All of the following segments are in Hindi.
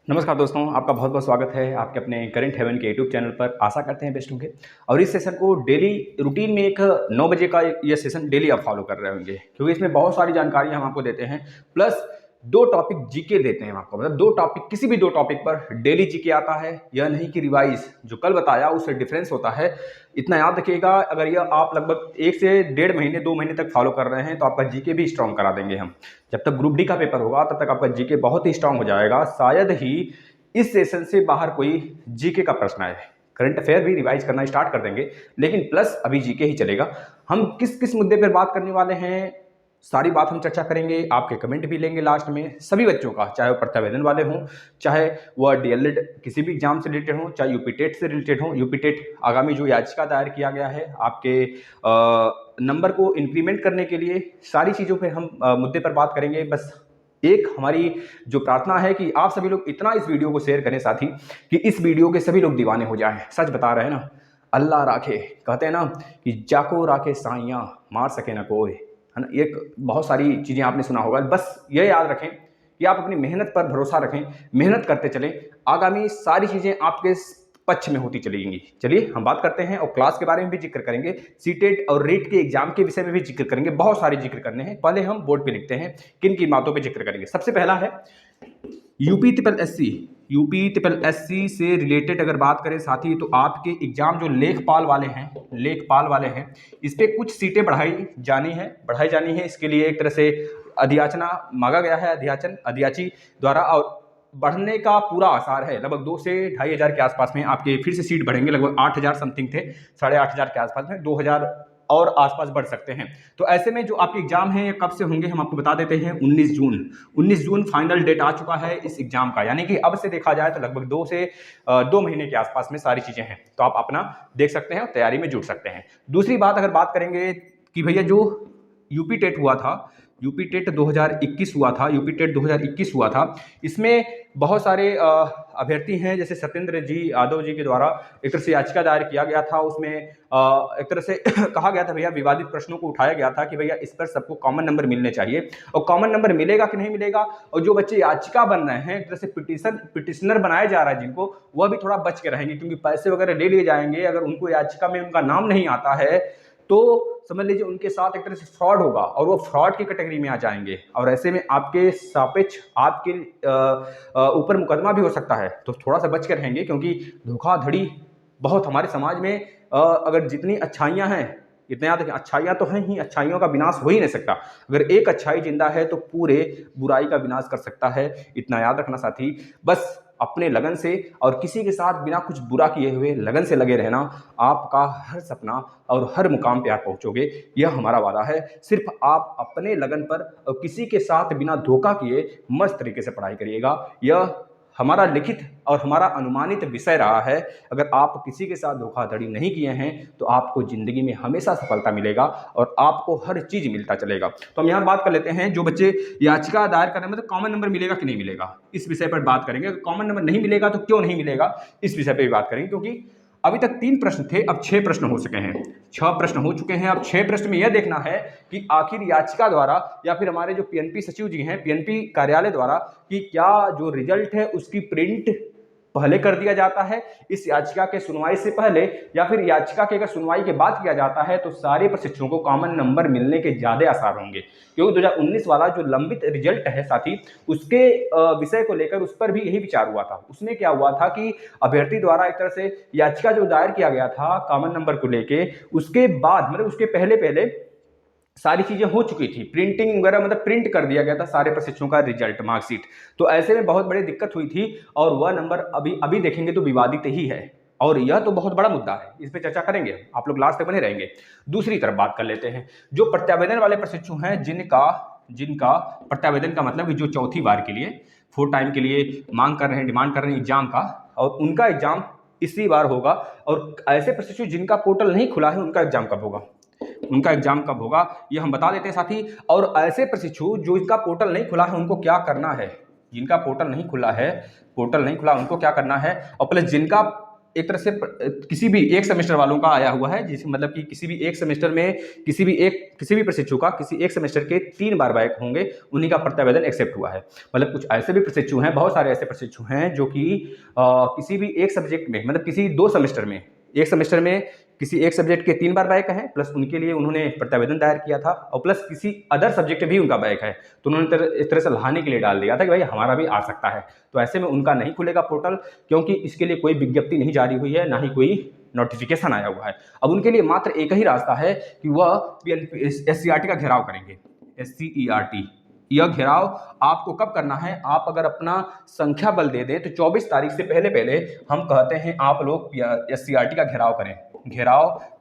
नमस्कार दोस्तों, आपका बहुत बहुत स्वागत है आपके अपने करंट हेवन के यूट्यूब चैनल पर। आशा करते हैं बेस्ट होंगे और इस सेशन को डेली रूटीन में एक 9 बजे का ये सेशन डेली आप फॉलो कर रहे होंगे, क्योंकि इसमें बहुत सारी जानकारी हम आपको देते हैं। प्लस 2 टॉपिक जीके देते हैं हम आपको, मतलब 2 टॉपिक, किसी भी 2 टॉपिक पर डेली जीके आता है। यह नहीं कि रिवाइज जो कल बताया उससे डिफरेंस होता है। इतना याद रखिएगा, अगर यह आप लगभग 1 से 1.5 महीने 2 महीने तक फॉलो कर रहे हैं तो आपका जीके भी स्ट्रॉन्ग करा देंगे हम। जब तक ग्रुप डी का पेपर होगा तब तक आपका जीके बहुत ही स्ट्रांग हो जाएगा। शायद ही इस सेशन से बाहर कोई जीके का प्रश्न आए। करंट अफेयर भी रिवाइज करना स्टार्ट कर देंगे, लेकिन प्लस अभी जीके ही चलेगा। हम किस किस मुद्दे पर बात करने वाले हैं, सारी बात हम चर्चा करेंगे। आपके कमेंट भी लेंगे लास्ट में, सभी बच्चों का, चाहे वो प्रत्यावेदन वाले हों, चाहे वह डीएलएड किसी भी एग्जाम से रिलेटेड हो, चाहे यूपी टेट से रिलेटेड हो। यूपी टेट आगामी जो याचिका दायर किया गया है आपके नंबर को इंक्रीमेंट करने के लिए, सारी चीज़ों पे हम मुद्दे पर बात करेंगे। बस एक हमारी जो प्रार्थना है कि आप सभी लोग इतना इस वीडियो को शेयर करें साथी, कि इस वीडियो के सभी लोग दीवाने हो जाएं। सच बता रहे हैं ना, अल्लाह राखे, कहते हैं ना कि जाको राखे साइयाँ मार सके ना कोई, है ना। एक बहुत सारी चीज़ें आपने सुना होगा। बस ये याद रखें कि आप अपनी मेहनत पर भरोसा रखें, मेहनत करते चलें, आगामी सारी चीज़ें आपके पक्ष में होती चलेंगी। चलिए हम बात करते हैं और क्लास के बारे में भी जिक्र करेंगे, सीटेट और रीट के एग्जाम के विषय में भी जिक्र करेंगे। बहुत सारे जिक्र करने हैं। पहले हम बोर्ड पे लिखते हैं किन की बातों पे जिक्र करेंगे। सबसे पहला है UP triple SC. UP triple SC से रिलेटेड अगर बात करें साथी, तो आपके एग्जाम जो लेखपाल वाले हैं, इस पे कुछ सीटें बढ़ाई जानी है। इसके लिए एक तरह से अधियाचना मांगा गया है, अधियाची द्वारा, और बढ़ने का पूरा आसार है। लगभग 2 से 2,500 के आसपास में आपके फिर से सीट बढ़ेंगे। लगभग 8,000 समथिंग थे, 8,500 के आसपास में 2,000 और आसपास बढ़ सकते हैं। तो ऐसे में जो आपके एग्जाम हैं ये कब से होंगे हम आपको बता देते हैं। 19 जून फाइनल डेट आ चुका है इस एग्जाम का, यानी कि अब से देखा जाए तो लगभग 2 महीने के आसपास में सारी चीजें हैं। तो आप अपना देख सकते हैं और तैयारी में जुट सकते हैं। दूसरी बात अगर बात करेंगे कि भैया जो यूपी टेट हुआ था, यूपी टेट 2021 हुआ था, इसमें बहुत सारे अभ्यर्थी हैं, जैसे सत्येंद्र जी यादव जी के द्वारा एक तरह से याचिका दायर किया गया था। उसमें एक तरह से कहा गया था, भैया विवादित प्रश्नों को उठाया गया था कि भैया इस पर सबको कॉमन नंबर मिलने चाहिए, और कॉमन नंबर मिलेगा कि नहीं मिलेगा। और जो बच्चे याचिका बन रहे हैं, एक तरह से पिटिशनर बनाया जा रहा है जिनको, वह भी थोड़ा बच के रहेंगे, क्योंकि पैसे वगैरह ले लिए जाएंगे। अगर उनको याचिका में उनका नाम नहीं आता है तो समझ लीजिए उनके साथ एक तरह से फ्रॉड होगा और वो फ्रॉड की कैटेगरी में आ जाएंगे, और ऐसे में आपके सापेक्ष आपके ऊपर मुकदमा भी हो सकता है। तो थोड़ा सा बच कर रहेंगे, क्योंकि धोखाधड़ी बहुत हमारे समाज में अगर जितनी अच्छाइयाँ हैं, इतना याद रखें, अच्छाइयाँ तो हैं ही, अच्छाइयों का विनाश हो ही नहीं सकता। अगर एक अच्छाई जिंदा है तो पूरे बुराई का विनाश कर सकता है, इतना याद रखना साथी। बस अपने लगन से और किसी के साथ बिना कुछ बुरा किए हुए लगन से लगे रहना, आपका हर सपना और हर मुकाम पे आप पहुंचोगे, यह हमारा वादा है। सिर्फ आप अपने लगन पर और किसी के साथ बिना धोखा किए मस्त तरीके से पढ़ाई करिएगा। यह हमारा लिखित और हमारा अनुमानित विषय रहा है। अगर आप किसी के साथ धोखाधड़ी नहीं किए हैं तो आपको जिंदगी में हमेशा सफलता मिलेगा और आपको हर चीज मिलता चलेगा। तो हम यहाँ बात कर लेते हैं, जो बच्चे याचिका दायर कर रहे हैं, मतलब कॉमन नंबर मिलेगा कि नहीं मिलेगा, इस विषय पर बात करेंगे। कॉमन नंबर नहीं मिलेगा तो क्यों नहीं मिलेगा, इस विषय पर भी बात करेंगे। क्योंकि अभी तक 3 प्रश्न थे, अब 6 प्रश्न हो चुके हैं, 6 प्रश्न हो चुके हैं। अब 6 प्रश्न में यह देखना है कि आखिर याचिका द्वारा या फिर हमारे जो पीएनपी सचिव जी हैं, पीएनपी कार्यालय द्वारा, कि क्या जो रिजल्ट है उसकी प्रिंट पहले कर दिया जाता है इस याचिका के सुनवाई से पहले, या फिर याचिका के अगर सुनवाई के बाद किया जाता है तो सारे प्रशिक्षुओं को कॉमन नंबर मिलने के ज्यादा आसार होंगे। क्योंकि 2019 वाला जो लंबित रिजल्ट है साथी, उसके विषय को लेकर उस पर भी यही विचार हुआ था। उसमें क्या हुआ था कि अभ्यर्थी द्वारा एक तरह से याचिका जो दायर किया गया था कॉमन नंबर को लेके, उसके बाद मतलब उसके पहले पहले सारी चीजें हो चुकी थी, प्रिंटिंग वगैरह, मतलब प्रिंट कर दिया गया था सारे प्रशिक्षुओं का रिजल्ट, मार्कशीट। तो ऐसे में बहुत बड़ी दिक्कत हुई थी, और वह नंबर अभी देखेंगे तो विवादित ही है, और यह तो बहुत बड़ा मुद्दा है, इस पर चर्चा करेंगे, आप लोग लास्ट तक बने रहेंगे। दूसरी तरफ बात कर लेते हैं, जो प्रत्यावेदन वाले प्रशिक्षु हैं, जिनका प्रत्यावेदन का मतलब कि जो चौथी बार के लिए 4 टाइम के लिए मांग कर रहे हैं, डिमांड कर रहे हैं एग्जाम का, और उनका एग्जाम इसी बार होगा। और ऐसे प्रशिक्षु जिनका पोर्टल नहीं खुला है, उनका एग्जाम कब होगा ये हम बता देते हैं साथी। और ऐसे प्रशिक्षु जो इसका पोर्टल नहीं खुला है, उनको क्या करना है, जिनका पोर्टल नहीं खुला उनको क्या करना है, और प्लस जिनका एक तरह से किसी भी एक सेमेस्टर वालों का आया हुआ है, जिसमें मतलब कि किसी भी एक सेमेस्टर में किसी भी प्रशिक्षु का किसी एक सेमेस्टर के 3 बार बैक होंगे, उन्हीं का प्रत्यावेदन एक्सेप्ट हुआ है। मतलब कुछ ऐसे भी प्रशिक्षु हैं, बहुत सारे ऐसे प्रशिक्षु हैं जो कि किसी भी एक सब्जेक्ट में मतलब किसी 2 सेमेस्टर में, एक सेमेस्टर में किसी एक सब्जेक्ट के 3 बार बैक हैं, प्लस उनके लिए उन्होंने प्रत्यावेदन दायर किया था, और प्लस किसी अदर सब्जेक्ट भी उनका बैक है, तो उन्होंने इस तरह से लाने के लिए डाल दिया था कि भाई हमारा भी आ सकता है। तो ऐसे में उनका नहीं खुलेगा पोर्टल, क्योंकि इसके लिए कोई विज्ञप्ति नहीं जारी हुई है, ना ही कोई नोटिफिकेशन आया हुआ है। अब उनके लिए मात्र एक ही रास्ता है कि वह SCERT का घेराव करेंगे। SCERT यह घेराव आपको कब करना है, आप अगर अपना संख्या बल दे दें तो 24 तारीख से पहले पहले हम कहते हैं आप लोग SCERT का घेराव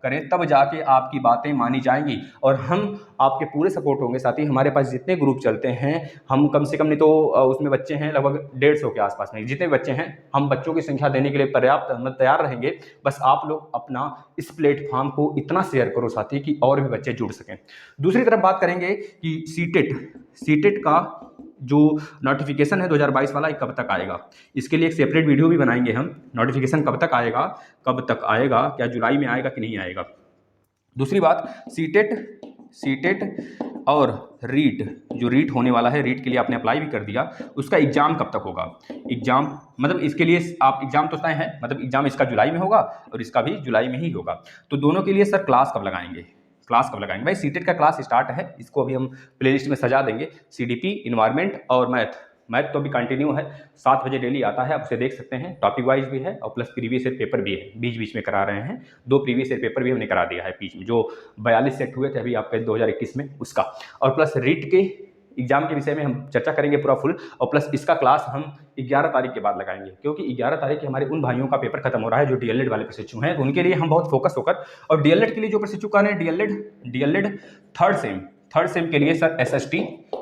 करें, तब जाके आपकी बातें मानी जाएंगी और हम आपके पूरे सपोर्ट होंगे। साथ ही हमारे पास जितने ग्रुप चलते हैं, हम कम से कम नहीं तो उसमें बच्चे हैं लगभग 150 के आसपास में, जितने बच्चे हैं हम बच्चों की संख्या देने के लिए पर्याप्त हम तैयार रहेंगे। बस आप लोग अपना इस प्लेटफॉर्म को इतना शेयर करो साथी कि और भी बच्चे जुड़ सकें। दूसरी तरफ बात करेंगे कि सीटेट का जो नोटिफिकेशन है 2022 वाला, कब तक आएगा, इसके लिए एक सेपरेट वीडियो भी बनाएंगे हम। नोटिफिकेशन कब तक आएगा, क्या जुलाई में आएगा कि नहीं आएगा। दूसरी बात, सीटेट और रीट, जो रीट होने वाला है, रीट के लिए आपने अप्लाई भी कर दिया, उसका एग्जाम कब तक होगा। एग्जाम मतलब इसके लिए आप एग्जाम तो तय है, मतलब एग्जाम इसका जुलाई में होगा और इसका भी जुलाई में ही होगा। तो दोनों के लिए सर क्लास कब लगाएंगे भाई। सीटेट का क्लास स्टार्ट है, इसको अभी हम प्लेलिस्ट में सजा देंगे। CDP, इन्वायरमेंट और मैथ तो अभी कंटिन्यू है, 7 बजे डेली आता है, आप उसे देख सकते हैं। टॉपिक वाइज भी है और प्लस प्रीवियस ईयर पेपर भी है, बीच में करा रहे हैं। 2 प्रीवियस ईयर पेपर भी हमने करा दिया है बीच में, जो 42 सेट हुए थे अभी आपके 2021 में, उसका। और प्लस रीट के एग्जाम के विषय में हम चर्चा करेंगे पूरा फुल, और प्लस इसका क्लास हम 11 तारीख के बाद लगाएंगे, क्योंकि 11 तारीख के हमारे उन भाइयों का पेपर खत्म हो रहा है जो DLED वाले प्रशिक्षु हैं, तो उनके लिए हम बहुत फोकस होकर, और DLED के लिए जो प्रशिक्षु कर रहे हैं DLED थर्ड सेम के लिए सर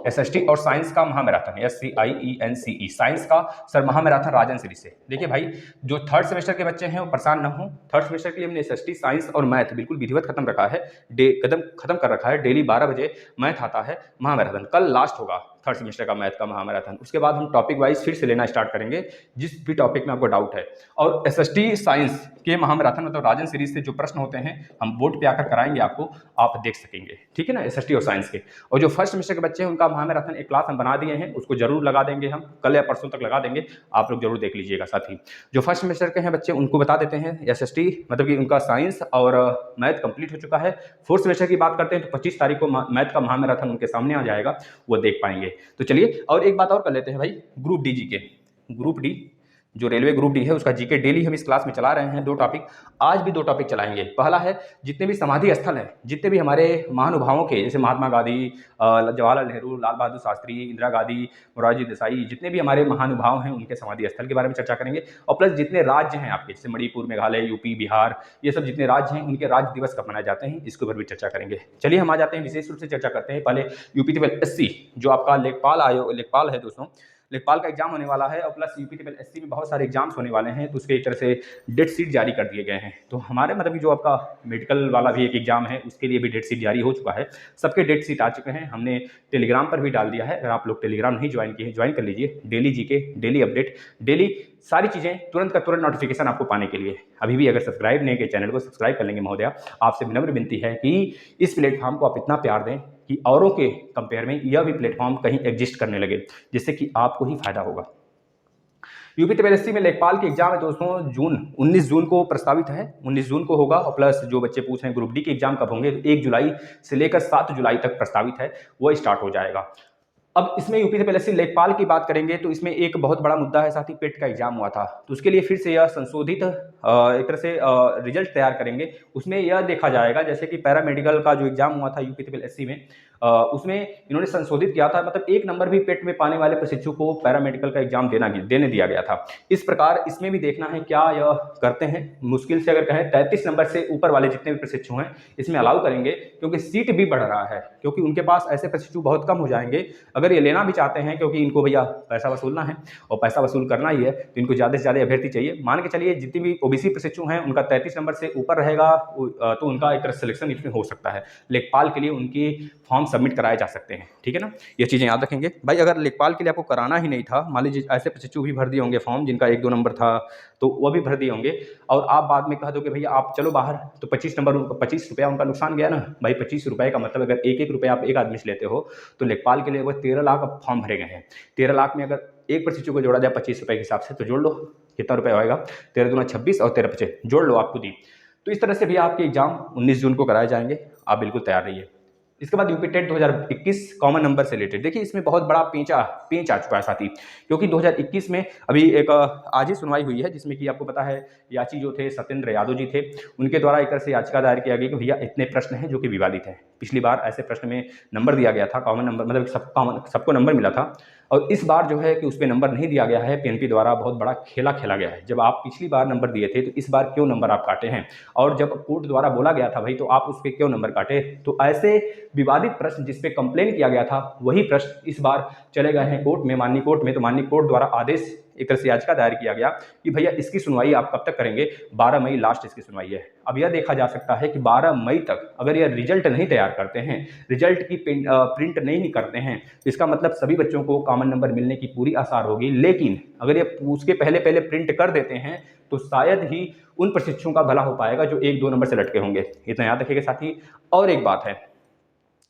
SST और साइंस का महामैराथन, SCIENCE साइंस का सर महामैराथन राजन सीरीज से। देखिए भाई, जो थर्ड सेमेस्टर के बच्चे हैं वो परेशान न हो, थर्ड सेमेस्टर के लिए हमने SST, साइंस और मैथ बिल्कुल विधिवत खत्म कर रखा है। डेली 12 बजे मैथ आता है महामैराथन, कल लास्ट होगा थर्ड सेमेस्टर का मैथ का महामैराथन। उसके बाद हम टॉपिक वाइज फिर से लेना स्टार्ट करेंगे, जिस भी टॉपिक में आपको डाउट है। और SST साइंस के महामैराथन मतलब राजन सीरीज से जो प्रश्न होते हैं हम बोर्ड पे आकर कराएंगे आपको, आप देख सकेंगे, ठीक है ना, SST और साइंस के। और जो फर्स्ट सेमेस्टर के बच्चे हैं उनका महामैराथन एक क्लास हम बना दिए हैं, उसको जरूर लगा देंगे हम, कल या परसों तक लगा देंगे, आप लोग जरूर देख लीजिएगा। साथ ही जो फर्स्ट सेमेस्टर के हैं बच्चे उनको बता देते हैं SST मतलब कि उनका साइंस और मैथ कंप्लीट हो चुका है। फोर्थ सेमेस्टर की बात करते हैं तो 25 तारीख को मैथ का महामैराथन उनके सामने आ जाएगा, वो देख पाएंगे। तो चलिए और एक बात और कर लेते हैं भाई, ग्रुप डी जो रेलवे ग्रुप डी है उसका GK डेली हम इस क्लास में चला रहे हैं। 2 टॉपिक, आज भी 2 टॉपिक चलाएंगे। पहला है जितने भी समाधि स्थल हैं, जितने भी हमारे महानुभावों के, जैसे महात्मा गांधी, जवाहरलाल नेहरू, लाल बहादुर शास्त्री, इंदिरा गांधी, मोरारजी देसाई, जितने भी हमारे महानुभाव हैं उनके समाधि स्थल के बारे में चर्चा करेंगे। और प्लस जितने राज्य हैं आपके, जैसे मणिपुर, मेघालय, यूपी, बिहार, ये सब जितने राज्य हैं उनके राज्य दिवस कब मनाए जाते हैं, इसके ऊपर भी चर्चा करेंगे। चलिए हम आ जाते हैं, विशेष रूप से चर्चा करते हैं पहले UP ट्रिपल SC जो आपका लेखपाल है दोस्तों, लेखपाल का एग्जाम होने वाला है। और प्लस UP ट्रिपल SC में बहुत सारे एग्जाम्स होने वाले हैं, तो उसके एक तरह से डेट शीट जारी कर दिए गए हैं। तो हमारे मतलब कि जो आपका मेडिकल वाला भी एक एग्जाम है उसके लिए भी डेट शीट जारी हो चुका है, सबके डेट शीट आ चुके हैं, हमने टेलीग्राम पर भी डाल दिया है। अगर आप लोग टेलीग्राम नहीं ज्वाइन किए हैं ज्वाइन कर लीजिए। Daily GK, daily update, daily सारी चीज़ें तुरंत का तुरंत नोटिफिकेशन आपको पाने के लिए अभी भी अगर सब्सक्राइब नहीं किए चैनल को सब्सक्राइब कर लेंगे महोदया। आपसे विनम्र विनती है कि इस प्लेटफॉर्म को आप इतना प्यार दें कि औरों के कंपेयर में यह भी प्लेटफॉर्म कहीं एग्जिस्ट करने लगे, जिससे कि आपको ही फायदा होगा। UP ट्रिपल SC में लेखपाल के एग्जाम है दोस्तों, 19 जून को प्रस्तावित है, 19 जून को होगा। और प्लस जो बच्चे पूछ रहे हैं ग्रुप डी के एग्जाम कब होंगे, तो 1 जुलाई से लेकर 7 जुलाई तक प्रस्तावित है, वो स्टार्ट हो जाएगा। अब इसमें UP ट्रिपल SC लेखपाल की बात करेंगे तो इसमें एक बहुत बड़ा मुद्दा है, साथ ही पेट का एग्जाम हुआ था, तो उसके लिए फिर से यह संशोधित एक तरह से रिजल्ट तैयार करेंगे। उसमें यह देखा जाएगा जैसे कि पैरामेडिकल का जो एग्जाम हुआ था UP ट्रिपल SC में, उसमें इन्होंने संशोधित किया था, मतलब 1 नंबर भी पेट में पाने वाले प्रशिक्षु को पैरामेडिकल का एग्जाम देने दिया गया था। इस प्रकार इसमें भी देखना है क्या यह करते हैं। मुश्किल से अगर कहें 33 नंबर से ऊपर वाले जितने भी प्रशिक्षु हैं इसमें अलाउ करेंगे, क्योंकि सीट भी बढ़ रहा है, क्योंकि उनके पास ऐसे प्रशिक्षु बहुत कम हो जाएंगे अगर ये लेना भी चाहते हैं, क्योंकि इनको भैया पैसा वसूलना है और पैसा वसूल करना ही है, तो इनको ज़्यादा से ज़्यादा अभ्यर्थी चाहिए। मान के चलिए जितनी भी OBC प्रशिक्षु हैं उनका 33 नंबर से ऊपर रहेगा तो उनका एक तरह सिलेक्शन इसमें हो सकता है। लेखपाल के लिए उनकी फॉर्म सबमिट कराए जा सकते हैं, ठीक है ना। ये चीज़ें याद रखेंगे भाई। अगर लेखपाल के लिए आपको कराना ही नहीं था, मान लीजिए ऐसे प्रशिक्षु भी भर दिए होंगे फॉर्म जिनका 1-2 नंबर था, तो वो भी भर दिए होंगे, और आप बाद में कह दो कि भैया आप चलो बाहर, तो 25 नंबर, 25 रुपया उनका नुकसान गया ना भाई। 25 रुपये का मतलब अगर 1-1 रुपया आप एक आदमी से लेते हो, तो लेखपाल के लिए वो 13 लाख अब फॉर्म भरे गए हैं। 13 लाख में अगर एक प्रशिक्षु को जोड़ा जाए 25 रुपये के हिसाब से, तो जोड़ लो कितना रुपया होएगा, 13 दूना 26 और 13 पचे जोड़ लो आप खुद ही। तो इस तरह से भी आपके एग्जाम 19 जून को कराए जाएंगे, आप बिल्कुल तैयार रहिए। इसके बाद यूपी टेट 2021 कॉमन नंबर से रिलेटेड देखिए, इसमें बहुत बड़ा पेंच आ चुका है साथी, क्योंकि 2021 में अभी एक आज ही सुनवाई हुई है, जिसमें कि आपको पता है याची जो थे सत्येंद्र यादव जी थे, उनके द्वारा एक तरह से याचिका दायर किया गया कि भैया इतने प्रश्न हैं जो कि विवादित हैं। पिछली बार ऐसे प्रश्न में नंबर दिया गया था, कॉमन नंबर मतलब सबको नंबर मिला था, और इस बार जो है कि उस पर नंबर नहीं दिया गया है। पीएनपी द्वारा बहुत बड़ा खेला खेला गया है। जब आप पिछली बार नंबर दिए थे तो इस बार क्यों नंबर आप काटे हैं, और जब कोर्ट द्वारा बोला गया था भाई तो आप उस पर क्यों नंबर काटे। तो ऐसे विवादित प्रश्न जिस पे कंप्लेन किया गया था, वही प्रश्न इस बार चले गए हैं कोर्ट में, माननीय कोर्ट में। तो माननीय कोर्ट द्वारा आदेश एक तरह से याचिका दायर किया गया कि भैया इसकी सुनवाई आप कब तक करेंगे, 12 मई लास्ट इसकी सुनवाई है। अब यह देखा जा सकता है कि 12 मई तक अगर यह रिजल्ट नहीं तैयार करते हैं, रिजल्ट की प्रिंट नहीं करते हैं, तो इसका मतलब सभी बच्चों को कॉमन नंबर मिलने की पूरी आसार होगी। लेकिन अगर ये उसके पहले प्रिंट कर देते हैं तो शायद ही उन प्रशिक्षुओं का भला हो पाएगा जो 1-2 नंबर से लटके होंगे। इतना याद रखिएगा साथी। और एक बात है,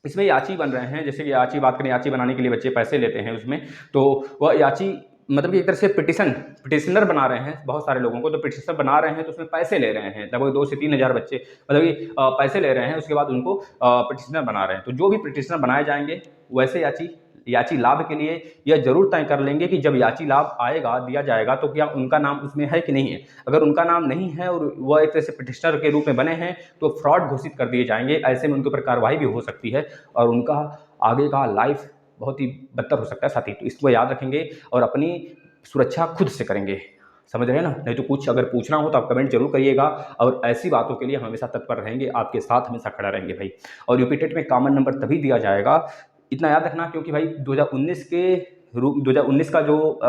इसमें याची बन रहे हैं, जैसे कि याची बात करें, याची बनाने के लिए बच्चे पैसे लेते हैं उसमें, तो वह याची मतलब कि एक तरह से पिटिशनर बना रहे हैं बहुत सारे लोगों को। तो पिटिशनर बना रहे हैं तो उसमें पैसे ले रहे हैं, लगभग 2 से 3 हज़ार बच्चे मतलब कि पैसे ले रहे हैं, उसके बाद उनको पिटिशनर बना रहे हैं। तो जो भी पिटिशनर बनाए जाएंगे वैसे याची लाभ के लिए यह जरूर तय कर लेंगे कि जब याची लाभ आएगा, दिया जाएगा, तो क्या उनका नाम उसमें है कि नहीं है। अगर उनका नाम नहीं है और वह एक तरह से पिटिशनर के रूप में बने हैं तो फ्रॉड घोषित कर दिए जाएंगे। ऐसे में उनके ऊपर कार्रवाई भी हो सकती है और उनका आगे का लाइफ बहुत ही बदतर हो सकता है साथी। तो इसको याद रखेंगे और अपनी सुरक्षा खुद से करेंगे, समझ रहे हैं ना। नहीं तो कुछ अगर पूछना हो तो आप कमेंट जरूर करिएगा, और ऐसी बातों के लिए हम हमेशा तत्पर रहेंगे, आपके साथ हमेशा खड़ा रहेंगे भाई। और यूपी टेट में कॉमन नंबर तभी दिया जाएगा, इतना याद रखना, क्योंकि भाई 2019 का जो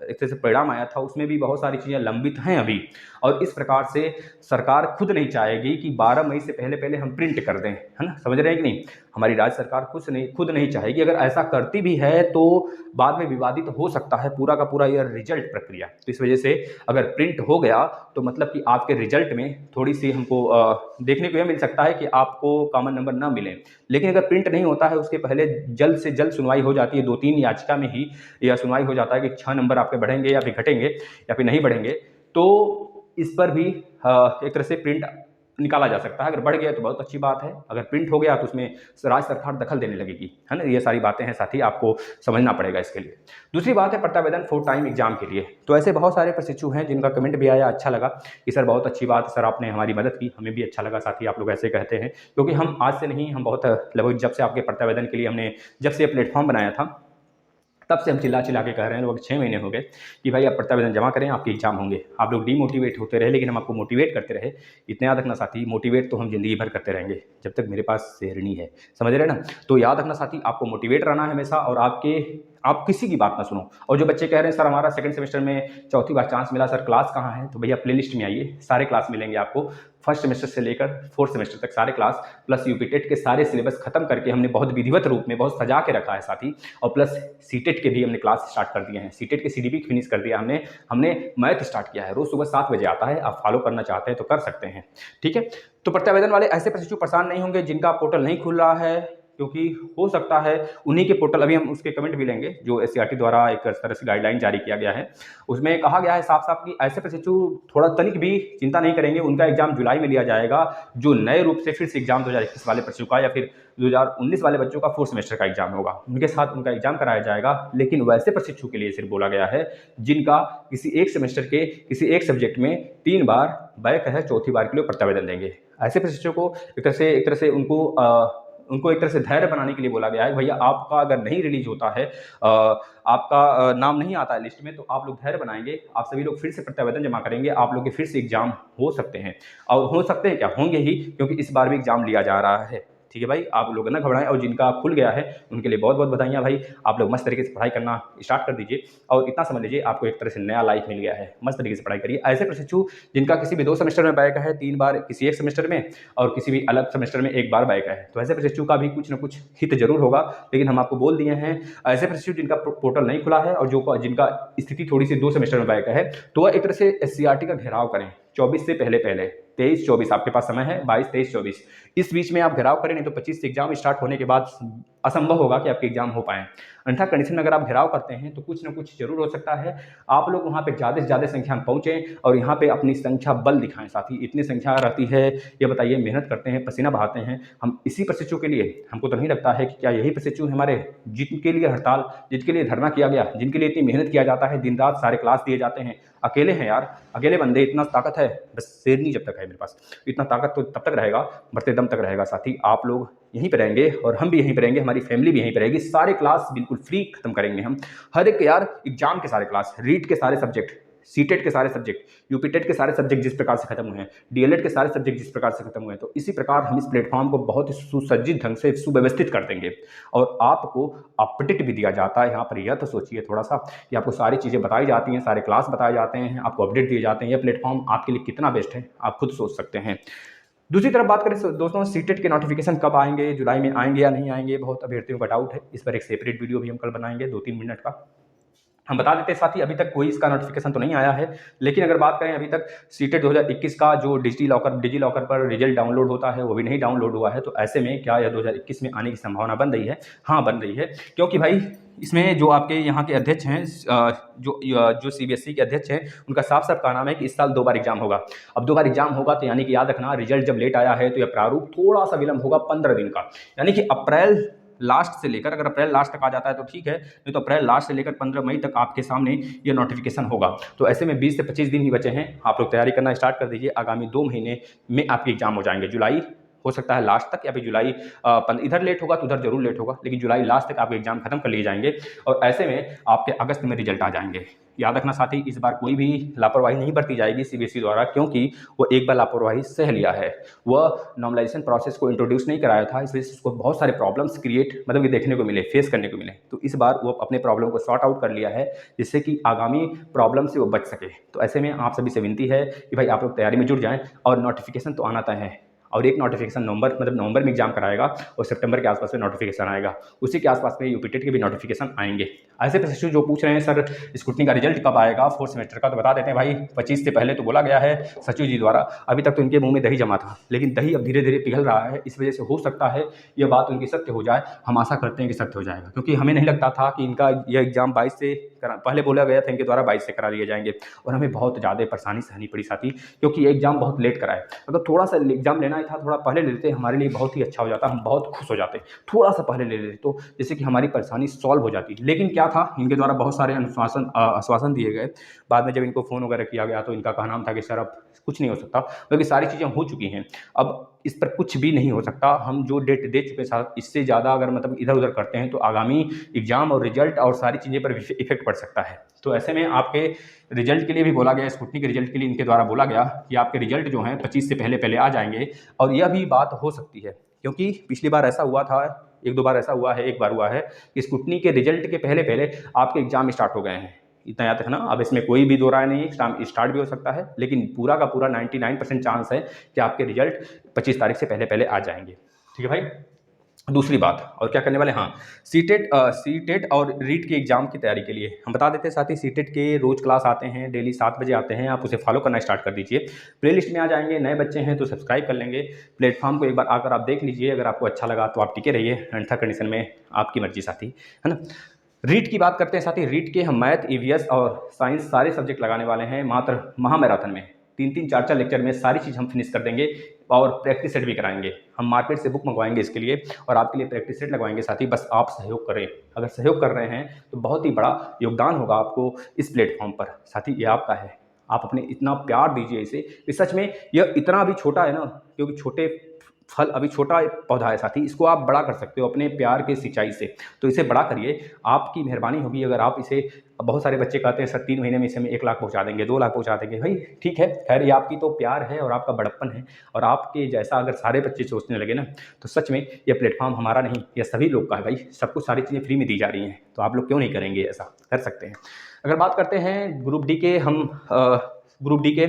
एक तरह से परिणाम आया था उसमें भी बहुत सारी चीज़ें लंबित हैं अभी, और इस प्रकार से सरकार खुद नहीं चाहेगी कि 12 मई से पहले हम प्रिंट कर दें, है ना, समझ रहे हैं कि नहीं। हमारी राज्य सरकार खुद नहीं चाहेगी। अगर ऐसा करती भी है तो बाद में विवादित हो सकता है पूरा का पूरा यह रिजल्ट प्रक्रिया। तो इस वजह से अगर प्रिंट हो गया तो मतलब कि आपके रिजल्ट में थोड़ी सी हमको देखने को यह मिल सकता है कि आपको कॉमन नंबर ना मिले। लेकिन अगर प्रिंट नहीं होता है उसके पहले जल्द से जल्द सुनवाई हो जाती है, 2-3 याचिका में ही यह सुनवाई हो जाता है कि 6 नंबर आपके बढ़ेंगे या फिर घटेंगे या फिर नहीं बढ़ेंगे, तो इस पर भी एक तरह से प्रिंट निकाला जा सकता है। अगर बढ़ गया तो बहुत अच्छी बात है, अगर प्रिंट हो गया तो उसमें राज्य सरकार दखल देने लगेगी, है ना। ये सारी बातें हैं साथी, आपको समझना पड़ेगा इसके लिए। दूसरी बात है प्रत्यावेदन फुल टाइम एग्जाम के लिए। तो ऐसे बहुत सारे प्रशिक्षु हैं जिनका कमेंट भी आया, अच्छा लगा कि सर बहुत अच्छी बात, सर आपने हमारी मदद की, हमें भी अच्छा लगा साथी आप लोग ऐसे कहते हैं। क्योंकि हम आज से नहीं, हम बहुत लगभग जब से आपके प्रत्यावेदन के लिए हमने जब से प्लेटफॉर्म बनाया था तब से हम चिल्ला के कह रहे हैं, लगभग 6 महीने हो गए कि भाई आप प्रत्यावेदन जमा करें, आपके एग्जाम होंगे। आप लोग डीमोटिवेट होते रहे लेकिन हम आपको मोटिवेट करते रहे। इतना याद रखना साथी, मोटिवेट तो हम जिंदगी भर करते रहेंगे जब तक मेरे पास शेरनी है, समझ रहे ना। तो याद रखना साथी, आपको मोटिवेट रहना है हमेशा, और आप किसी की बात ना सुनो। और जो बच्चे कह रहे हैं सर हमारा सेकंड सेमेस्टर में चौथी बार चांस मिला, सर क्लास कहाँ है, तो भैया प्लेलिस्ट में आइए, सारे क्लास मिलेंगे आपको। फर्स्ट सेमेस्टर से लेकर 4th सेमेस्टर तक सारे क्लास, प्लस यूपी टेट के सारे सिलेबस खत्म करके हमने बहुत विधिवत रूप में बहुत सजा के रखा है साथी। और प्लस सीटेट के भी हमने क्लास स्टार्ट कर दिए हैं, सीटेट के सीडीपी फिनिश कर दिया हमने मैथ स्टार्ट किया है, रोज सुबह 7 बजे आता है। आप फॉलो करना चाहते हैं तो कर सकते हैं, ठीक है। तो प्रत्यावेदन वाले ऐसे प्रशिक्षु परेशान नहीं होंगे जिनका पोर्टल नहीं खुल रहा है, क्योंकि हो सकता है उन्हीं के पोर्टल, अभी हम उसके कमेंट भी लेंगे, जो एससीईआरटी द्वारा एक तरह से गाइडलाइन जारी किया गया है, उसमें कहा गया है साफ साफ कि ऐसे प्रशिक्षु थोड़ा तनिक भी चिंता नहीं करेंगे, उनका एग्जाम जुलाई में लिया जाएगा। जो नए रूप से फिर से एग्जाम 2021 वाले प्रशिक्षु का या फिर 2019 वाले बच्चों का 4th सेमेस्टर का एग्जाम होगा, उनके साथ उनका एग्जाम कराया जाएगा। लेकिन वैसे प्रशिक्षु के लिए सिर्फ बोला गया है जिनका किसी एक सेमेस्टर के किसी एक सब्जेक्ट में 3 बार बैक है, चौथी बार के लिए प्रत्यावेदन देंगे। ऐसे प्रशिक्षु को एक तरह से उनको एक तरह से धैर्य बनाने के लिए बोला गया है, भैया आपका अगर नहीं रिलीज होता है, आपका नाम नहीं आता है लिस्ट में, तो आप लोग धैर्य बनाएंगे, आप सभी लोग फिर से प्रत्यावेदन जमा करेंगे, आप लोग के फिर से एग्जाम हो सकते हैं। और हो सकते हैं क्या, होंगे ही, क्योंकि इस बार भी एग्जाम लिया जा रहा है, ठीक है भाई, आप लोग ना घबराएं, और जिनका खुल गया है उनके लिए बहुत बहुत बधाइयाँ भाई। आप लोग मस्त तरीके से पढ़ाई करना स्टार्ट कर दीजिए, और इतना समझ लीजिए आपको एक तरह से नया लाइफ मिल गया है। मस्त तरीके से पढ़ाई करिए। ऐसे प्रशिक्षु जिनका किसी भी 2 सेमेस्टर में बैक है, 3 बार किसी 1 सेमेस्टर में, और किसी भी अलग सेमेस्टर में 1 बार बैक है, तो ऐसे प्रशिक्षु का भी कुछ ना कुछ हित जरूर होगा। लेकिन हम आपको बोल दिए हैं, ऐसे प्रशिक्षु जिनका पोर्टल नहीं खुला है और जिनका स्थिति थोड़ी सी 2 सेमेस्टर में बैक है, तो वह एक तरह से SCRT का घेराव करें 24 से पहले 23-24 आपके पास समय है, 22-23-24 इस बीच में आप घेराव करें, नहीं तो 25 से एग्जाम स्टार्ट होने के बाद असंभव होगा कि आपके एग्जाम हो पाए। अन्यथा कंडीशन में अगर आप घेराव करते हैं तो कुछ ना कुछ जरूर हो सकता है। आप लोग वहाँ पे ज़्यादा से ज़्यादा संख्या में पहुँचें और यहाँ पे अपनी संख्या बल दिखाएं। साथ ही इतनी संख्या रहती है, ये बताइए, मेहनत करते हैं, पसीना बहाते हैं हम इसी प्रशिक्षु के लिए। हमको तो नहीं लगता है कि क्या यही प्रशिक्षु हमारे जिनके लिए हड़ताल, जिनके लिए धरना किया गया, जिनके लिए इतनी मेहनत किया जाता है, दिन रात सारे क्लास दिए जाते हैं, अकेले हैं यार, अकेले बंदे, इतना ताकत है, बस शेरनी जब तक है मेरे पास, इतना ताकत तो तब तक रहेगा, मरते दम तक रहेगा। साथ ही आप लोग यहीं पर रहेंगे और हम भी यहीं पर रहेंगे, हमारी फैमिली भी यहीं पर रहेगी। सारे क्लास बिल्कुल फ्री खत्म करेंगे हम, हर एक यार एग्जाम के सारे क्लास, रीट के सारे सब्जेक्ट, सीटेट के सारे सब्जेक्ट, यूपीटेट के सारे सब्जेक्ट जिस प्रकार से खत्म हुए हैं, डीएलएड के सारे सब्जेक्ट जिस प्रकार से खत्म हुए हैं, तो इसी प्रकार हम इस प्लेटफॉर्म को बहुत ही सुसज्जित ढंग से सुव्यवस्थित कर देंगे। और आपको अपडेट भी दिया जाता है यहाँ पर। यह तो सोचिए थोड़ा सा कि आपको सारी चीज़ें बताई जाती हैं, सारे क्लास बताए जाते हैं, आपको अपडेट दिए जाते हैं। यह प्लेटफॉर्म आपके लिए कितना बेस्ट है आप खुद सोच सकते हैं। दूसरी तरफ बात करें दोस्तों, सीटेट के नोटिफिकेशन कब आएंगे, जुलाई में आएंगे या नहीं आएंगे, बहुत अभ्यर्थियों का डाउट है। इस पर एक सेपरेट वीडियो भी हम कल बनाएंगे 2-3 मिनट का। हम बता देते हैं साथ ही, अभी तक कोई इसका नोटिफिकेशन तो नहीं आया है, लेकिन अगर बात करें अभी तक सीटेट 2021 का जो डिजी लॉकर पर रिजल्ट डाउनलोड होता है वो भी नहीं डाउनलोड हुआ है। तो ऐसे में क्या यह 2021 में आने की संभावना बन रही है? हाँ, बन रही है, क्योंकि भाई इसमें जो आपके यहाँ के अध्यक्ष हैं, जो CBSE के अध्यक्ष हैं, उनका साफ साफ कहना है कि इस साल 2 बार एग्जाम होगा। अब 2 बार एग्जाम होगा तो यानी कि याद रखना, रिजल्ट जब लेट आया है तो यह प्रारूप थोड़ा सा विलंब होगा 15 दिन का, यानी कि अप्रैल लास्ट से लेकर, अगर अप्रैल लास्ट तक आ जाता है तो ठीक है, नहीं तो अप्रैल लास्ट से लेकर 15 मई तक आपके सामने ये नोटिफिकेशन होगा। तो ऐसे में 20 से 25 दिन ही बचे हैं, आप लोग तैयारी करना स्टार्ट कर दीजिए। आगामी 2 महीने में आपके एग्जाम हो जाएंगे। जुलाई हो सकता है लास्ट तक, या फिर जुलाई इधर लेट होगा तो उधर जरूर लेट होगा, लेकिन जुलाई लास्ट तक आपके एग्जाम खत्म कर लिए जाएंगे और ऐसे में आपके अगस्त में रिजल्ट आ जाएंगे। याद रखना साथ ही, इस बार कोई भी लापरवाही नहीं बरती जाएगी CBSE द्वारा, क्योंकि वो एक बार लापरवाही सह लिया है। वह नॉर्मलाइजेशन प्रोसेस को इंट्रोड्यूस नहीं कराया था, इस वजह से उसको बहुत सारे प्रॉब्लम्स क्रिएट मतलब कि देखने को मिले, फेस करने को मिले। तो इस बार वो अपने प्रॉब्लम को सॉर्ट आउट कर लिया है, जिससे कि आगामी प्रॉब्लम से वो बच सके। तो ऐसे में आप सभी से विनती है कि भाई आप लोग तैयारी में जुट जाएँ, और नोटिफिकेशन तो आना तय है। और एक नोटिफिकेशन नवंबर में एग्जाम कराएगा और सितंबर के आसपास में नोटिफिकेशन आएगा, उसी के आसपास में यूपीटेट के भी नोटिफिकेशन आएंगे। ऐसे प्रशिक्षु जो पूछ रहे हैं सर स्क्रूटनी का रिजल्ट कब आएगा 4th सेमेस्टर का, तो बता देते हैं भाई 25 से पहले तो बोला गया है सचिव जी द्वारा। अभी तक तो इनके मुंह में दही जमा था, लेकिन दही अब धीरे धीरे पिघल रहा है, इस वजह से हो सकता है यह बात उनकी सत्य हो जाए। हम आशा करते हैं कि सत्य हो जाएगा, क्योंकि हमें नहीं लगता था कि इनका यह एग्जाम 22 से पहले बोला गया था इनके द्वारा 22 से करा लिए जाएंगे, और हमें बहुत ज़्यादा परेशानी सहनी पड़ी साथी, क्योंकि ये एग्जाम बहुत लेट कराए। अगर थोड़ा सा एग्जाम लेना ही था, थोड़ा पहले ले लेते, हमारे लिए बहुत ही अच्छा हो जाता, हम बहुत खुश हो जाते। थोड़ा सा पहले ले लेते तो जैसे कि हमारी परेशानी सॉल्व हो जाती। लेकिन क्या था, इनके द्वारा बहुत सारे आश्वासन दिए गए। बाद में जब इनको फ़ोन वगैरह किया गया तो इनका कहना था कि सर अब कुछ नहीं हो सकता, क्योंकि सारी चीज़ें हो चुकी हैं, अब इस पर कुछ भी नहीं हो सकता। हम जो डेट दे चुके हैं, इससे ज़्यादा अगर मतलब इधर उधर करते हैं तो आगामी एग्जाम और रिजल्ट और सारी चीज़ें पर इफेक्ट पड़ सकता है। तो ऐसे में आपके रिजल्ट के लिए भी बोला गया, स्क्रूटनी के रिजल्ट के लिए इनके द्वारा बोला गया कि आपके रिजल्ट जो हैं 25 से पहले आ जाएंगे। और यह भी बात हो सकती है, क्योंकि पिछली बार ऐसा हुआ था, 1-2 बार ऐसा हुआ है, एक बार हुआ है कि स्क्रूटनी के रिजल्ट के पहले आपके एग्जाम स्टार्ट हो गए हैं। इतना याद रखना। अब इसमें कोई भी दो राय नहीं है, एग्जाम स्टार्ट भी हो सकता है, लेकिन पूरा का पूरा 99% चांस है कि आपके रिजल्ट 25 तारीख से पहले आ जाएंगे। ठीक है भाई। दूसरी बात और क्या करने वाले, हाँ, सीटेट और रीट के एग्जाम की तैयारी के लिए हम बता देते हैं साथ ही, सीटेट के रोज क्लास आते हैं, डेली 7 बजे आते हैं, आप उसे फॉलो करना स्टार्ट कर दीजिए। प्लेलिस्ट में आ जाएंगे, नए बच्चे हैं तो सब्सक्राइब कर लेंगे। प्लेटफॉर्म को एक बार आकर आप देख लीजिए, अगर आपको अच्छा लगा तो आप टिके रहिए, अन्यथा कंडीशन में आपकी मर्जी साथी, है ना। रीट की बात करते हैं साथी। रीट के हम मैथ, EVS और साइंस सारे सब्जेक्ट लगाने वाले हैं मात्र महामैराथन में। 3-3, 4-4 लेक्चर में सारी चीज़ हम फिनिश कर देंगे, और प्रैक्टिस सेट भी कराएंगे। हम मार्केट से बुक मंगवाएंगे इसके लिए, और आपके लिए प्रैक्टिस सेट लगवाएंगे साथी। बस आप सहयोग करें, अगर सहयोग कर रहे हैं तो बहुत ही बड़ा योगदान होगा आपको इस प्लेटफॉर्म पर साथी, ये आपका है। आप अपने इतना प्यार दीजिए इसे, सच में यह इतना भी छोटा है ना, क्योंकि छोटे फल अभी छोटा पौधा है साथी, इसको आप बड़ा कर सकते हो अपने प्यार के सिंचाई से। तो इसे बड़ा करिए, आपकी मेहरबानी होगी अगर आप इसे। बहुत सारे बच्चे कहते हैं सर 3 महीने में इसे हम 1 लाख पहुंचा देंगे, 2 लाख पहुंचा देंगे। भाई ठीक है, खैर ये आपकी तो प्यार है और आपका बड़प्पन है, और आपके जैसा अगर सारे बच्चे सोचने लगे ना तो सच में ये प्लेटफॉर्म हमारा नहीं, यह सभी लोग का है भाई। सब कुछ सारी चीज़ें फ्री में दी जा रही हैं, तो आप लोग क्यों नहीं करेंगे, ऐसा कर सकते हैं। अगर बात करते हैं ग्रुप डी के, हम ग्रुप डी के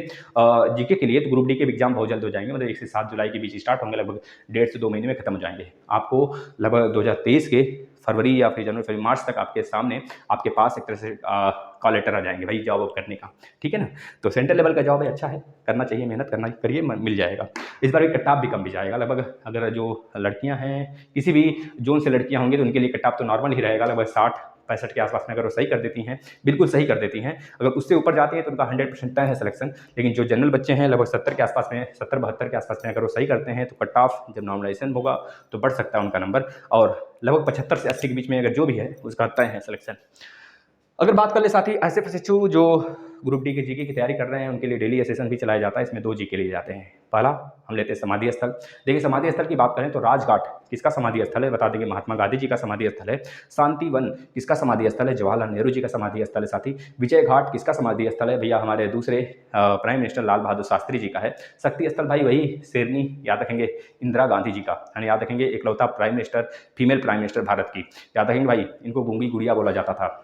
जीके के लिए, तो ग्रुप डी के एग्जाम बहुत जल्द हो जाएंगे, मतलब 1 से 7 जुलाई के बीच स्टार्ट होंगे, लगभग 1.5 से 2 महीने में खत्म हो जाएंगे। आपको लगभग 2023 के फरवरी या फिर जनवरी फरवरी मार्च तक आपके सामने, आपके पास एक तरह से कॉल लेटर आ जाएंगे भाई जॉब करने का, ठीक है ना। तो सेंट्रल लेवल का जॉब है, अच्छा है, करना चाहिए, मेहनत करना करिए, मिल जाएगा। इस बार कट ऑफ भी कम भी जाएगा लगभग। अगर जो लड़कियां हैं, किसी भी जोन से लड़कियां होंगी तो उनके लिए कट ऑफ तो नॉर्मल ही रहेगा, लगभग 60-65 के आसपास में अगर वो सही कर देती हैं, बिल्कुल सही कर देती हैं। अगर उससे ऊपर जाती हैं तो उनका 100% तय है सिलेक्शन। लेकिन जो जनरल बच्चे हैं लगभग 70 के आसपास में, 70-72 के आसपास में अगर वो सही करते हैं तो कट ऑफ जब नॉर्मलाइजेशन होगा तो बढ़ सकता है उनका नंबर, और लगभग 75 से 80 के बीच में अगर जो भी है उसका तय है सिलेक्शन। अगर बात कर ले साथी ऐसे प्रशिक्षु जो ग्रुप डी के जीके की तैयारी कर रहे हैं, उनके लिए डेली सेशन भी चलाया जाता है। इसमें 2 जीके लिए जाते हैं। पहला हम लेते हैं समाधि स्थल। देखिए समाधि स्थल की बात करें तो राजघाट किसका समाधि स्थल है, बता देंगे महात्मा गांधी जी का समाधि स्थल है। शांति वन किसका समाधि स्थल है, जवाहरलाल नेहरू जी का समाधि स्थल है साथी। विजय घाट किसका समाधि स्थल है, भैया हमारे दूसरे प्राइम मिनिस्टर लाल बहादुर शास्त्री जी का है। शक्ति स्थल भाई वही शेरनी, याद रखेंगे इंदिरा गांधी जी का, यानी याद रखेंगे इकलौता prime minister, female prime minister Bharat की, याद रखेंगे भाई, इनको गूंगी गुड़िया बोला जाता था।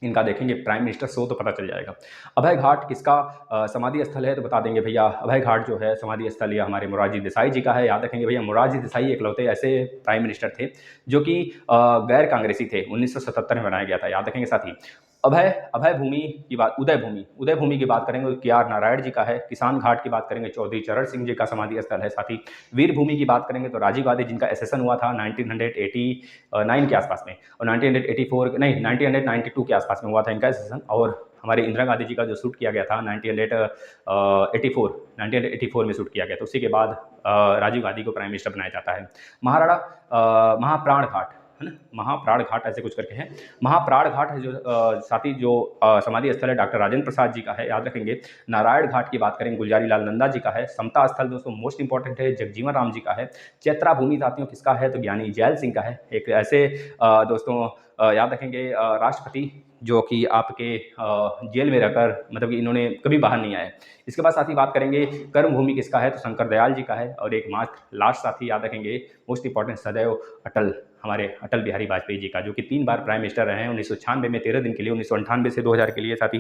इनका देखेंगे प्राइम मिनिस्टर शो तो पता चल जाएगा। अभय घाट किसका समाधि स्थल है, तो बता देंगे भैया अभय घाट जो है समाधि स्थल या हमारे मोरारजी देसाई जी का है। याद रखेंगे भैया मोरारजी देसाई एकलौते ऐसे प्राइम मिनिस्टर थे जो कि गैर कांग्रेसी थे, 1977 में बनाया गया था, याद रखेंगे साथी। अभय भूमि की बात, उदय भूमि की बात करेंगे तो KR नारायण जी का है। किसान घाट की बात करेंगे चौधरी चरण सिंह जी का समाधि स्थल है साथी। वीर भूमि की बात करेंगे तो राजीव गांधी जिनका एसेसन हुआ था 1989 के आसपास में, और 1992 के आसपास में हुआ था इनका एसेसन। और हमारे इंदिरा गांधी जी का जो शूट किया गया था 1984 में शूट किया गया था, उसी के बाद राजीव गांधी को प्राइम मिनिस्टर बनाया जाता है। महाप्राण घाट है ना, महाप्राण घाट ऐसे कुछ करके हैं। महाप्राण घाट है जो साथी जो समाधि स्थल है डॉक्टर राजेंद्र प्रसाद जी का है, याद रखेंगे। नारायण घाट की बात करेंगे गुलजारी लाल नंदा जी का है। समता स्थल दोस्तों मोस्ट इंपॉर्टेंट है, जगजीवन राम जी का है। चैत्रा भूमि साथियों किसका है, तो ज्ञानी जैल सिंह का है। एक ऐसे दोस्तों याद रखेंगे राष्ट्रपति जो कि आपके जेल में रहकर, मतलब कि इन्होंने कभी बाहर नहीं आए। इसके बाद साथी बात करेंगे कर्म भूमि किसका है, तो शंकर दयाल जी का है। और एक लास्ट साथी याद रखेंगे मोस्ट इंपॉर्टेंट सदैव अटल, हमारे अटल बिहारी वाजपेयी जी का, जो कि 3 बार प्राइम मिनिस्टर रहे हैं। 1996 में 13 दिन के लिए, 1998 से 2000 के लिए साथी,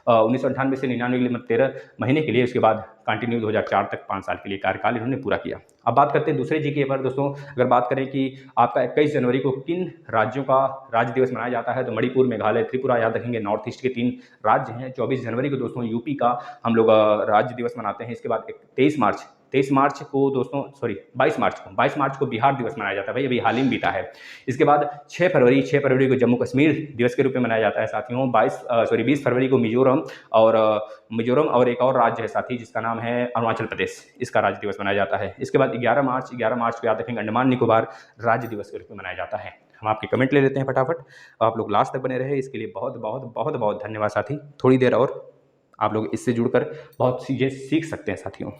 1998 से 99 के लिए, मतलब 13 महीने के लिए। उसके बाद कंटिन्यू 2004 तक 5 साल के लिए कार्यकाल इन्होंने पूरा किया। अब बात करते हैं दूसरे जीके पर दोस्तों। अगर बात करें कि आपका 21 जनवरी को किन राज्यों का राज्य दिवस मनाया जाता है, तो मणिपुर, मेघालय, त्रिपुरा, याद रखेंगे नॉर्थ ईस्ट के 3 राज्य हैं। 24 जनवरी को दोस्तों यूपी का हम लोग राज्य दिवस मनाते हैं। इसके बाद 22 मार्च को दोस्तों, सॉरी 22 मार्च को बिहार दिवस मनाया जाता है, भाई अभी हाल ही में बीता है। इसके बाद 6 फरवरी को जम्मू कश्मीर दिवस के रूप में मनाया जाता है साथियों। 20 फरवरी को मिजोरम और एक और राज्य है साथी जिसका नाम है अरुणाचल प्रदेश, इसका राज्य दिवस मनाया जाता है। इसके बाद 11 मार्च को याद रखेंगे अंडमान निकोबार राज्य दिवस के रूप में मनाया जाता है। हम आपके कमेंट ले लेते हैं फटाफट, आप लोग लास्ट तक बने रहे, इसके लिए बहुत बहुत बहुत बहुत धन्यवाद साथी। थोड़ी देर और आप लोग इससे जुड़कर बहुत चीज़ें सीख सकते हैं साथियों।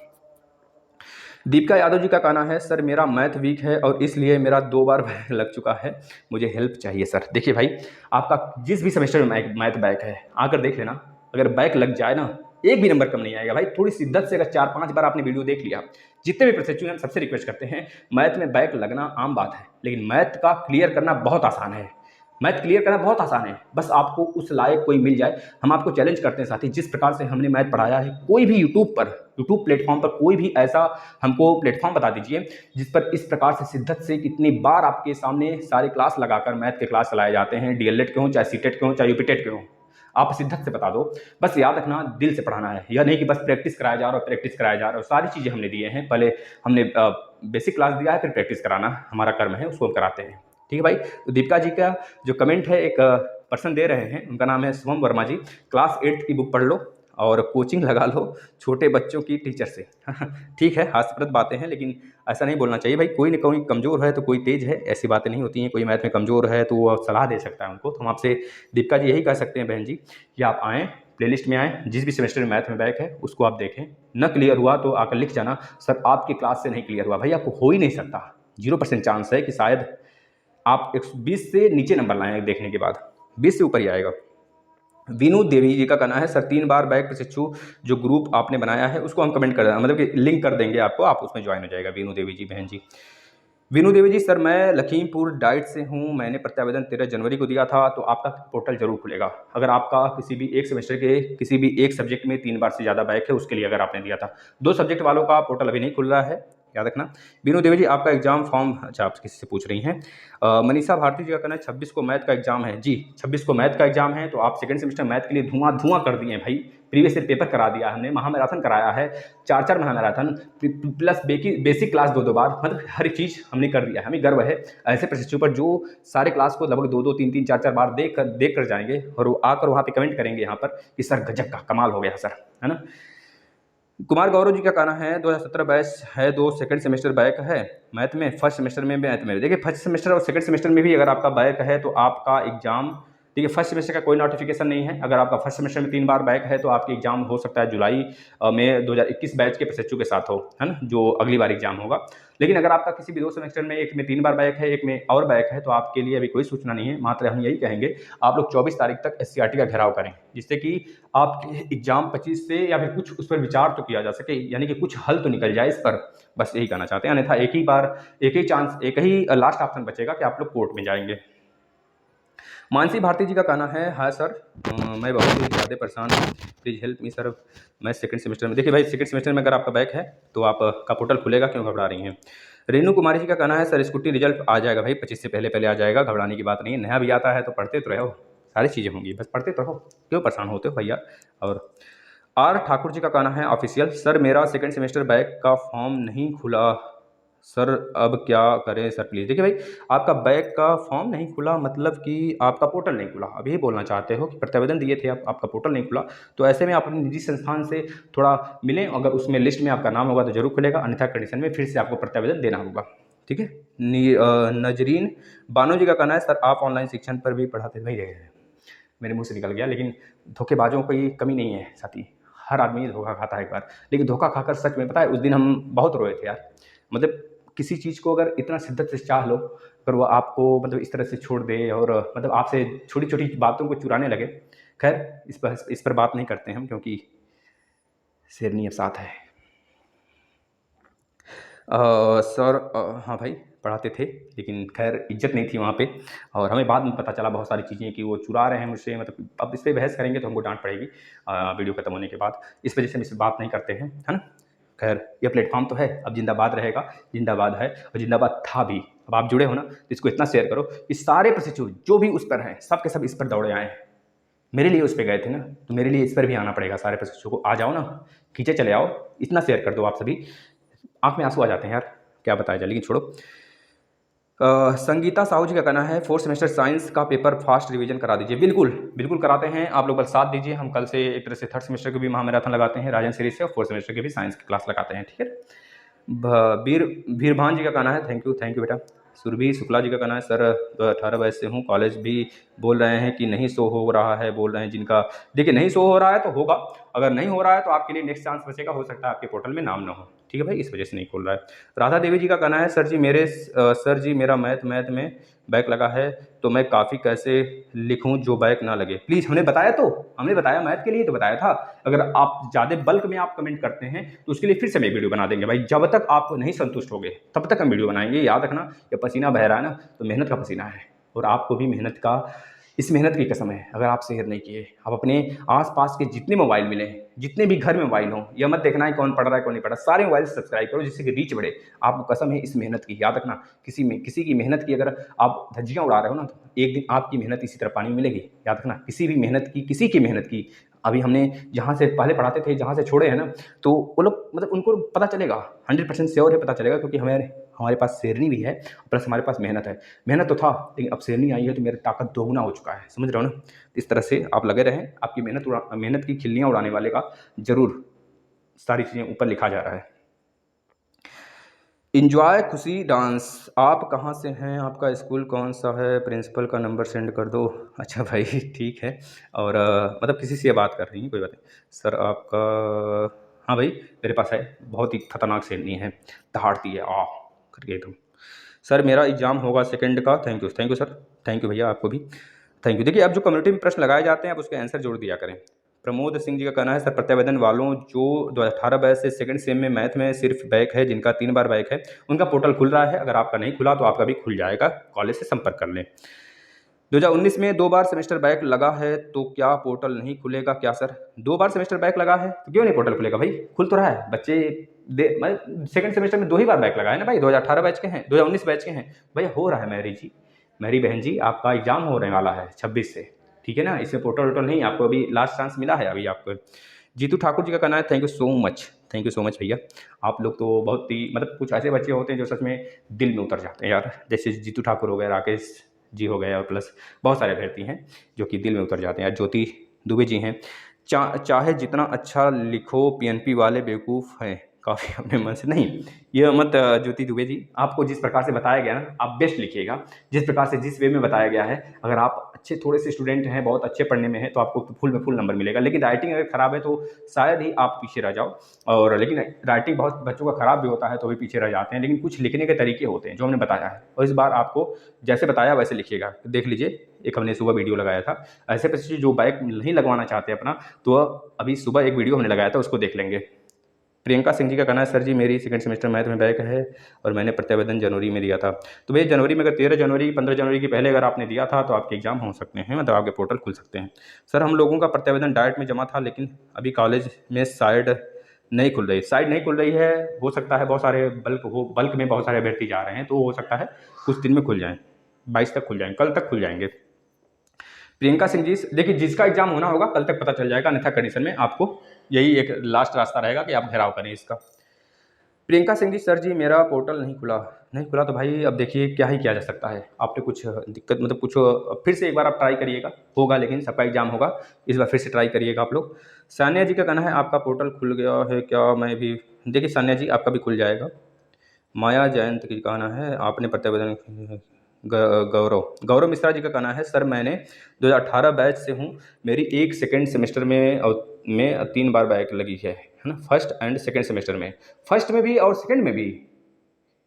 दीपिका यादव जी का कहना है सर मेरा मैथ वीक है और इसलिए मेरा 2 बार बैक लग चुका है, मुझे हेल्प चाहिए सर। देखिए भाई, आपका जिस भी सेमेस्टर में मैथ बैक है आकर देख लेना, अगर बैक लग जाए ना एक भी नंबर कम नहीं आएगा भाई। थोड़ी शिद्दत से अगर 4-5 बार आपने वीडियो देख लिया, जितने भी प्रशिक्षु हैं हम सबसे रिक्वेस्ट करते हैं, मैथ में बैक लगना आम बात है, लेकिन मैथ का क्लियर करना बहुत आसान है। मैथ क्लियर करना बहुत आसान है, बस आपको उस लायक कोई मिल जाए। हम आपको चैलेंज करते हैं साथी, जिस प्रकार से हमने मैथ पढ़ाया है, कोई भी यूट्यूब प्लेटफॉर्म पर कोई भी ऐसा हमको प्लेटफॉर्म बता दीजिए जिस पर इस प्रकार से शिद्दत से कितनी बार आपके सामने सारे क्लास लगाकर मैथ के क्लास चलाए जाते हैं। DLED के हों, चाहे CTET के हों, चाहे UPTET के हों, आप शिद्दत से बता दो। बस याद रखना दिल से पढ़ाना है, यह नहीं कि बस प्रैक्टिस कराया जा रहा है। सारी चीज़ें हमने दिए हैं, पहले हमने बेसिक क्लास दिया है, फिर प्रैक्टिस कराना हमारा कर्म है, उसको हम कराते हैं। ठीक है भाई। तो दीपिका जी का जो कमेंट है, एक पर्सन दे रहे हैं, उनका नाम है शुभम वर्मा जी। क्लास 8 की बुक पढ़ लो और कोचिंग लगा लो छोटे बच्चों की टीचर से। ठीक है, हास्यप्रद बातें हैं, लेकिन ऐसा नहीं बोलना चाहिए भाई। कोई न कोई कमज़ोर है तो कोई तेज है, ऐसी बातें नहीं होती हैं। कोई मैथ में कमज़ोर है तो वो सलाह दे सकता है उनको। तो हम आपसे दीपिका जी यही कह सकते हैं बहन जी कि आप आएँ, प्लेलिस्ट में आएँ, जिस भी सेमेस्टर में मैथ में बैक है उसको आप देखें। न क्लियर हुआ तो आकर लिख जाना सर आपकी क्लास से नहीं क्लियर हुआ। भाई आपको हो ही नहीं सकता, 0% चांस है कि शायद आप 120 से नीचे नंबर लाएँ देखने के बाद, 20 से ऊपर ही आएगा। वीनू देवी जी का कहना है सर 3 बार बैक प्रशिक्षु जो ग्रुप आपने बनाया है उसको हम कमेंट कर मतलब कि लिंक कर देंगे आपको, आप उसमें ज्वाइन हो जाएगा। वीनू देवी जी बहन जी। वीनू देवी जी सर मैं लखीमपुर डाइट से हूँ, मैंने प्रत्यावेदन 13 जनवरी को दिया था, तो आपका पोर्टल जरूर खुलेगा। अगर आपका किसी भी एक सेमेस्टर के किसी भी एक सब्जेक्ट में 3 बार से ज़्यादा बैक है उसके लिए अगर आपने दिया था। 2 सब्जेक्ट वालों का पोर्टल अभी नहीं खुल रहा है, याद रखना। वीनू देवी जी आपका एग्जाम फॉर्म, अच्छा आप किसी से पूछ रही हैं। मनीषा भारती जी का कहना है 26 को मैथ का एग्जाम है। जी 26 को मैथ का एग्जाम है, तो आप सेकंड सेमेस्टर मैथ के लिए धुआं धुआं कर दिए हैं भाई। प्रीवियस ईयर पेपर करा दिया हमने, महामैराथन कराया है, 4 महामैराथन प्लस बेसिक क्लास 2 बार, मतलब हर एक चीज़ हमने कर दिया है। हमें गर्व है ऐसे प्रशिक्षु पर जो सारे क्लास को लगभग 2 3 4 बार देख कर जाएंगे और वो आकर वहाँ पे कमेंट करेंगे यहाँ पर कि सर गजब का कमाल हो गया सर, है ना। कुमार गौरव जी का कहना है 2017 बैच है, 2 सेकंड सेमेस्टर बैक है मैथ में, फर्स्ट सेमेस्टर में मैथ में। देखिए फर्स्ट सेमेस्टर और सेकंड सेमेस्टर में भी अगर आपका बैक है तो आपका एग्जाम, देखिए फर्स्ट सेमेस्टर का कोई नोटिफिकेशन नहीं है। अगर आपका फर्स्ट सेमेस्टर में 3 बार बैक है तो आपकी एग्जाम हो सकता है जुलाई में 2021 बैच के प्रशिक्षु के साथ हो, है ना, जो अगली बार एग्जाम होगा। लेकिन अगर आपका किसी भी 2 सेमेस्टर में, एक में 3 बार बैक है, एक में और बैक है, तो आपके लिए अभी कोई सूचना नहीं है। मात्र हम यही कहेंगे आप लोग 24 तारीख तक SCRT का घेराव करें, जिससे कि आपके एग्जाम 25 से या फिर कुछ उस पर विचार तो किया जा सके, यानी कि कुछ हल तो निकल जाए इस पर, बस यही कहना चाहते हैं। अन्यथा एक ही चांस, एक ही लास्ट ऑप्शन बचेगा कि आप लोग कोर्ट में जाएंगे। मानसी भारती जी का कहना है हाँ सर मैं बहुत ही ज़्यादा परेशान हूँ, प्लीज़ हेल्प मी सर, मैं सेकंड सेमेस्टर में। देखिए भाई सेकंड सेमेस्टर में अगर आपका बैक है तो आपका पोर्टल खुलेगा, क्यों घबरा रही हैं। रेणु कुमारी जी का कहना है सर स्कूटी रिजल्ट आ जाएगा भाई, 25 से पहले आ जाएगा, घबराने की बात नहीं है। नया भी आता है तो पढ़ते तो रहो, सारी चीज़ें होंगी, बस पढ़ते तो रहो, क्यों परेशान होते हो भैया। और आर ठाकुर जी का कहना है ऑफिशियल सर मेरा सेकंड सेमेस्टर बैक का फॉर्म नहीं खुला सर, अब क्या करें सर प्लीज़। देखिए भाई आपका बैक का फॉर्म नहीं खुला मतलब कि आपका पोर्टल नहीं खुला, अब यही बोलना चाहते हो कि प्रत्यावेदन दिए थे आप, आपका पोर्टल नहीं खुला। तो ऐसे में आप अपने निजी संस्थान से थोड़ा मिलें, अगर उसमें लिस्ट में आपका नाम होगा तो जरूर खुलेगा, अन्यथा कंडीशन में फिर से आपको प्रत्यावेदन देना होगा, ठीक है। नजरीन बानो जी का कहना है सर आप ऑनलाइन शिक्षण पर भी पढ़ाते भाई रहे हैं, मेरे मुंह से निकल गया, लेकिन धोखेबाजों की कमी नहीं है साथी, हर आदमी धोखा खाता है एक बार। लेकिन धोखा खाकर सच में पता है उस दिन हम बहुत रोए थे यार, मतलब किसी चीज़ को अगर इतना शिद्दत से चाह लो, अगर वो आपको मतलब इस तरह से छोड़ दे और मतलब आपसे छोटी छोटी बातों को चुराने लगे। खैर इस पर बात नहीं करते हम, क्योंकि शेरनी अब साथ है। सर हाँ भाई पढ़ाते थे, लेकिन खैर इज्जत नहीं थी वहाँ पे, और हमें बाद में पता चला बहुत सारी चीज़ें कि वो चुरा रहे हैं मुझसे, मतलब अब इस पर बहस करेंगे तो हमको डांट पड़ेगी वीडियो खत्म होने के बाद, इस वजह से हम इस पर बात नहीं करते हैं, है ना। खैर ये प्लेटफॉर्म तो है, अब जिंदाबाद रहेगा, जिंदाबाद है और जिंदाबाद था भी। अब आप जुड़े हो ना तो इसको इतना शेयर करो, इस सारे प्रशिक्षु जो भी उस पर हैं सब के सब इस पर दौड़े आए हैं, मेरे लिए उस पर गए थे ना, तो मेरे लिए इस पर भी आना पड़ेगा। सारे प्रशिक्षु को आ जाओ ना, खींचे चले आओ, इतना शेयर कर दो आप सभी। आंख में आंसू आ जाते हैं यार, क्या बताया जाए, लेकिन छोड़ो। संगीता साहू जी का कहना है 4th सेमेस्टर साइंस का पेपर फास्ट रिवीजन करा दीजिए। बिल्कुल बिल्कुल कराते हैं, आप लोग बस साथ दीजिए, हम कल से एक तरह से 3rd सेमेस्टर के भी महामैराथन लगाते हैं राजन सीरीज से, और 4th सेमेस्टर के भी साइंस की क्लास लगाते हैं, ठीक है। भीरभान जी का कहना है थैंक यू बेटा। सुरभि शुक्ला जी का कहना है सर 18 वर्ष से हूँ, कॉलेज भी बोल रहे हैं कि नहीं शो हो रहा है, बोल रहे हैं जिनका, देखिए नहीं शो हो रहा है तो होगा, अगर नहीं हो रहा है तो आपके लिए नेक्स्ट चांस बचेगा, हो सकता है आपके पोर्टल में नाम ना हो, ठीक है भाई, इस वजह से नहीं खोल रहा है। राधा देवी जी का कहना है सर जी मेरा मैथ में बैक लगा है, तो मैं काफ़ी कैसे लिखूं जो बैक ना लगे, प्लीज़। हमने बताया मैथ के लिए तो बताया था, अगर आप ज़्यादा बल्क में आप कमेंट करते हैं तो उसके लिए फिर से मैं वीडियो बना देंगे भाई, जब तक आप नहीं संतुष्ट होगे तब तक हम वीडियो बनाएंगे। याद रखना, ये पसीना बह रहा है ना तो मेहनत का पसीना है, और आपको भी इस मेहनत की कसम है। अगर आप शेयर नहीं किए, आप अपने आसपास के जितने मोबाइल मिले, जितने भी घर में मोबाइल हों, यह मत देखना है कौन पढ़ रहा है कौन नहीं पढ़ रहा, सारे मोबाइल से सब्सक्राइब करो जिससे कि रीच बढ़े। आपको कसम है इस मेहनत की, याद रखना, किसी की मेहनत की अगर आप धज्जियाँ उड़ा रहे हो ना तो एक दिन आपकी मेहनत इसी तरह पानी मिलेगी। याद रखना, किसी की मेहनत की, अभी हमने जहाँ से पहले पढ़ाते थे, जहाँ से छोड़े हैं ना, तो वो लोग मतलब उनको पता चलेगा, 100% श्योर है पता चलेगा, क्योंकि हमारे पास शेरनी भी है प्लस हमारे पास मेहनत है। मेहनत तो था, लेकिन अब शेरनी आई है तो मेरी ताकत दोगुना हो चुका है, समझ रहे हो ना। इस तरह से आप लगे रहें, आपकी मेहनत की खिल्लियाँ उड़ाने वाले का जरूर सारी चीज़ें ऊपर लिखा जा रहा है। इंजॉय खुशी डांस। आप कहाँ से हैं, आपका स्कूल कौन सा है, प्रिंसिपल का नंबर सेंड कर दो। अच्छा भाई ठीक है। और मतलब किसी से बात कर रही हैं, कोई बात नहीं। सर आपका, हाँ भाई मेरे पास है, बहुत ही खतरनाक सेंधी है, दहाड़ती है आ करके एकदम। सर मेरा एग्ज़ाम होगा सेकंड का, thank you sir, thank you भैया आपको भी थैंक यू। देखिए अब जो कम्युनिटी में प्रश्न लगाए जाते हैं आप उसके आंसर जोड़ दिया करें। प्रमोद सिंह जी का कहना है, सर प्रत्यावेदन वालों जो 2018 बैच से सेकंड सेम में मैथ में सिर्फ बैक है, जिनका 3 बार बैक है, उनका पोर्टल खुल रहा है, अगर आपका नहीं खुला तो आपका भी खुल जाएगा, कॉलेज से संपर्क कर लें। 2019 में 2 बार सेमेस्टर बैक लगा है तो क्या पोर्टल नहीं खुलेगा क्या सर? 2 बार सेमेस्टर बैक लगा है तो क्यों नहीं पोर्टल खुलेगा भाई? खुल तो रहा है, बच्चे सेकंड सेमेस्टर में 2 ही बार बैक लगा है ना भाई, 2018 बैच के हैं, 2019 बैच के हैं भैया, हो रहा है मैरी जी, मेरी बहन जी, आपका एग्जाम होने वाला है 26 से, ठीक है ना, इसमें पोर्टल वोटल नहीं, आपको अभी लास्ट चांस मिला है अभी आपको। जीतू ठाकुर जी का कहना है, थैंक यू सो मच भैया, आप लोग तो बहुत ही मतलब कुछ ऐसे बच्चे होते हैं जो सच में दिल में उतर जाते हैं यार, जैसे जीतू ठाकुर हो गए, राकेश जी हो गए, और प्लस बहुत सारे अभ्यर्थी हैं जो कि दिल में उतर जाते हैं। ज्योति दुबे जी हैं, चाहे जितना अच्छा लिखो पीएनपी वाले बेवकूफ़ हैं, काफ़ी अपने मन से नहीं, ये मत ज्योति दुबे जी, आपको जिस प्रकार से बताया गया ना आप बेस्ट लिखिएगा, जिस प्रकार से जिस वे में बताया गया है, अगर आप अच्छे थोड़े से स्टूडेंट हैं, बहुत अच्छे पढ़ने में हैं, तो आपको फुल में फुल नंबर मिलेगा, लेकिन राइटिंग अगर ख़राब है तो शायद ही आप पीछे रह जाओ। और लेकिन राइटिंग बहुत बच्चों का ख़राब भी होता है तो भी पीछे रह जाते हैं, लेकिन कुछ लिखने के तरीके होते हैं जो हमने बताया है, और इस बार आपको जैसे बताया वैसे लिखिएगा। देख लीजिए, एक हमने सुबह वीडियो लगाया था, ऐसे बच्चे जो बाइक नहीं लगवाना चाहते अपना, तो अभी सुबह एक वीडियो हमने लगाया था, उसको देख लेंगे। प्रियंका सिंह जी का कहना है, सर जी मेरी सेकंड सेमेस्टर मैथ में बैक है और मैंने प्रत्यावेदन जनवरी में दिया था। तो भैया जनवरी में अगर 13 जनवरी 15 जनवरी के पहले अगर आपने दिया था तो आपके एग्जाम हो सकते हैं, मतलब आपके पोर्टल खुल सकते हैं। सर हम लोगों का प्रत्यावेदन डायरेक्ट में जमा था, लेकिन अभी कॉलेज में साइड नहीं खुल रही, साइड नहीं खुल रही है, हो सकता है बहुत सारे बल्क में बहुत सारे अभ्यर्थी जा रहे हैं, तो हो सकता है कुछ दिन में खुल जाएँ, 22 तक खुल जाएंगे, कल तक खुल जाएंगे। प्रियंका सिंह जी, देखिए जिसका एग्जाम होना होगा कल तक पता चल जाएगा, अन्यथा कंडीशन में आपको यही एक लास्ट रास्ता रहेगा कि आप घेराव करें इसका। प्रियंका सिंह जी, सर जी मेरा पोर्टल नहीं खुला तो भाई अब देखिए क्या ही किया जा सकता है, आपने कुछ दिक्कत मतलब कुछ फिर से एक बार आप ट्राई करिएगा, होगा, लेकिन सबका एग्जाम होगा, इस बार फिर से ट्राई करिएगा आप लोग। सान्या जी का कहना है, आपका पोर्टल खुल गया है क्या? मैं भी, देखिए सान्या जी आपका भी खुल जाएगा। माया जयंत की कहना है, आपने प्रत्यावेदन, गौरव मिश्रा जी का कहना है, सर मैंने 2018 बैच से हूँ, मेरी एक सेकेंड सेमेस्टर में 3 बार बैक लगी है ना, फर्स्ट एंड सेकेंड सेमेस्टर में, फर्स्ट में भी और सेकेंड में भी,